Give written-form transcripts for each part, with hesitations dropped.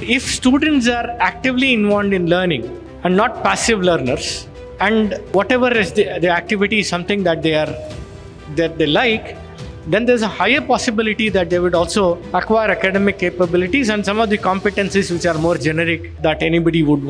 if students are actively involved in learning and not passive learners, and whatever is the activity is something that they like, then there's a higher possibility that they would also acquire academic capabilities and some of the competencies which are more generic that anybody would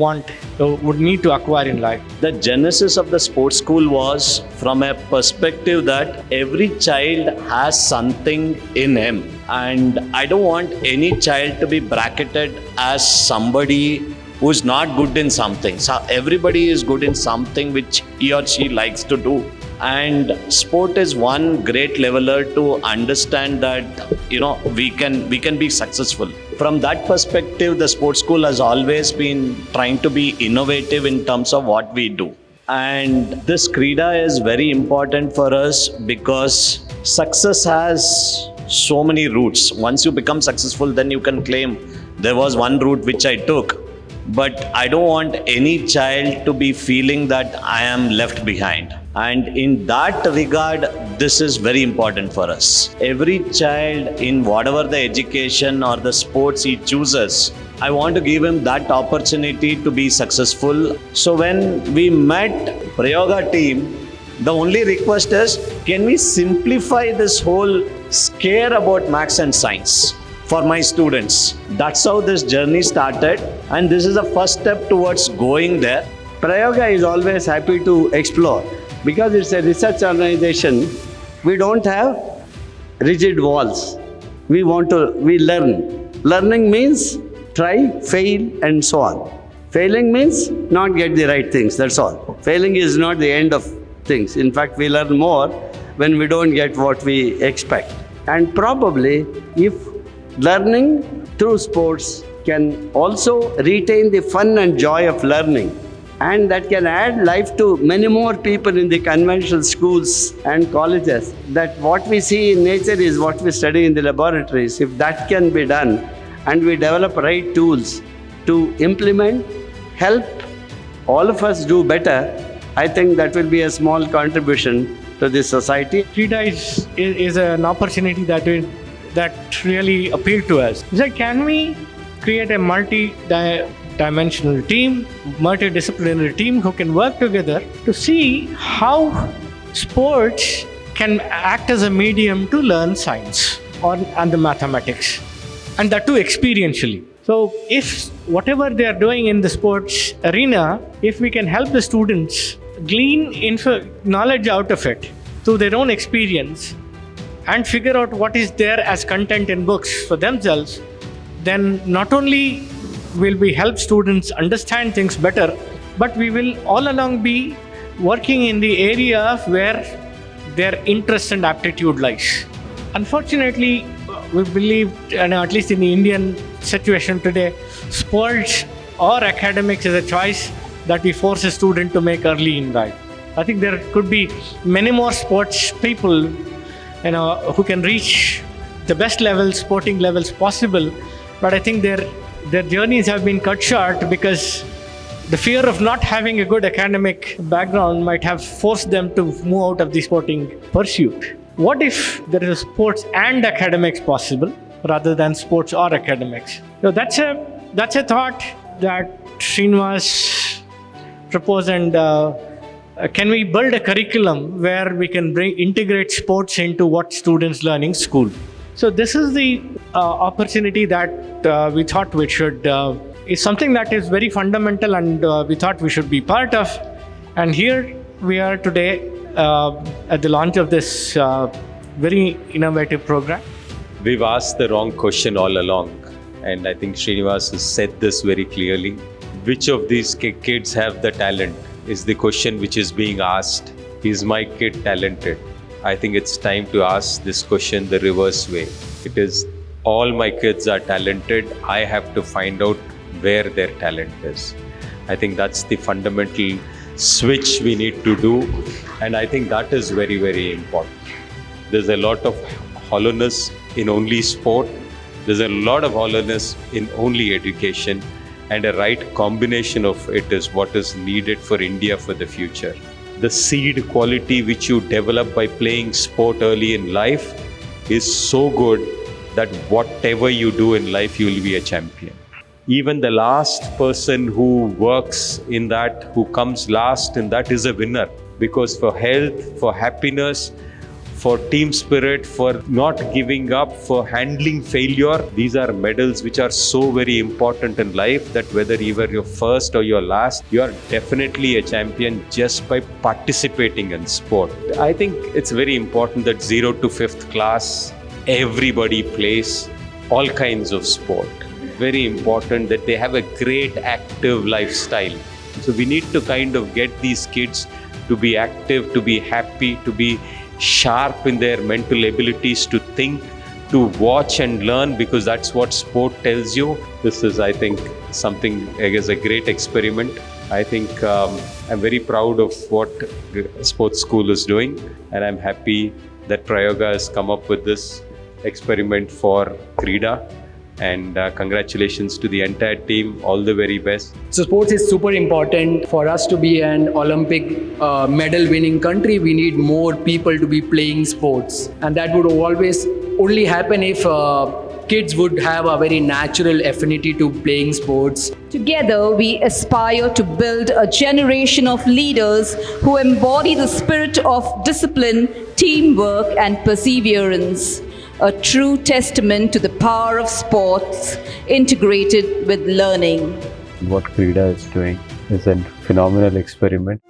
need to acquire in life. The genesis of the sports school was from a perspective that every child has something in him, and I don't want any child to be bracketed as somebody who's not good in something. So everybody is good in something which he or she likes to do. And sport is one great leveler to understand that, we can be successful. From that perspective, the sports school has always been trying to be innovative in terms of what we do. And this Krīḍā is very important for us because success has so many routes. Once you become successful, then you can claim there was one route which I took. But I don't want any child to be feeling that I am left behind. And in that regard, this is very important for us. Every child, in whatever the education or the sports he chooses, I want to give him that opportunity to be successful. So when we met Prayoga team, the only request is, can we simplify this whole scare about maths and science for my students? That's how this journey started, and this is the first step towards going there. Prayoga is always happy to explore. Because it's a research organization, we don't have rigid walls. We learn. Learning means try, fail, and so on. Failing means not get the right things, that's all. Failing is not the end of things. In fact, we learn more when we don't get what we expect. And probably, if learning through sports can also retain the fun and joy of learning, and that can add life to many more people in the conventional schools and colleges, that what we see in nature is what we study in the laboratories. If that can be done and we develop right tools to implement, help all of us do better, I think that will be a small contribution to this society. Krīḍā is an opportunity that really appealed to us. So can we create a multi-dimensional team, multidisciplinary team who can work together to see how sports can act as a medium to learn science and the mathematics, and that too experientially. So if whatever they are doing in the sports arena, if we can help the students glean knowledge out of it through their own experience and figure out what is there as content in books for themselves, then not only will we help students understand things better, but we will all along be working in the area where their interest and aptitude lies. Unfortunately, we believe, and at least in the Indian situation today, sports or academics is a choice that we force a student to make early in life. I think there could be many more sports people, who can reach the best sporting levels possible, but I think their journeys have been cut short because the fear of not having a good academic background might have forced them to move out of the sporting pursuit. What if there is sports and academics possible rather than sports or academics? So that's a thought that Srinivas proposed, and can we build a curriculum where we can integrate sports into what students learn in school? So this is the opportunity that we thought we should, is something that is very fundamental, and we thought we should be part of. And here we are today at the launch of this very innovative program. We've asked the wrong question all along, and I think Srinivas has said this very clearly. Which of these kids have the talent is the question which is being asked. Is my kid talented? I think it's time to ask this question the reverse way. It is, all my kids are talented. I have to find out where their talent is. I think that's the fundamental switch we need to do, and I think that is very, very important. There's a lot of hollowness in only sport. There's a lot of hollowness in only education, and a right combination of it is what is needed for India for the future. The seed quality which you develop by playing sport early in life is so good that whatever you do in life, you will be a champion. Even the last person who works in that, who comes last in that, is a winner. Because for health, for happiness, for team spirit, for not giving up, for handling failure, these are medals which are so very important in life, that whether you were your first or your last, you are definitely a champion just by participating in sport. I think it's very important that 0 to 5th class, everybody plays all kinds of sport. Very important that they have a great active lifestyle. So we need to kind of get these kids to be active, to be happy, to be sharp in their mental abilities, to think, to watch and learn, because that's what sport tells you. This is, I think, something, I guess, a great experiment. I think I'm very proud of what sports school is doing, and I'm happy that Prayoga has come up with this experiment for Krīḍā. And congratulations to the entire team. All the very best. So sports is super important. For us to be an Olympic medal winning country, we need more people to be playing sports. And that would always only happen if kids would have a very natural affinity to playing sports. Together, we aspire to build a generation of leaders who embody the spirit of discipline, teamwork, and perseverance. A true testament to the power of sports integrated with learning. What Krīḍā is doing is a phenomenal experiment.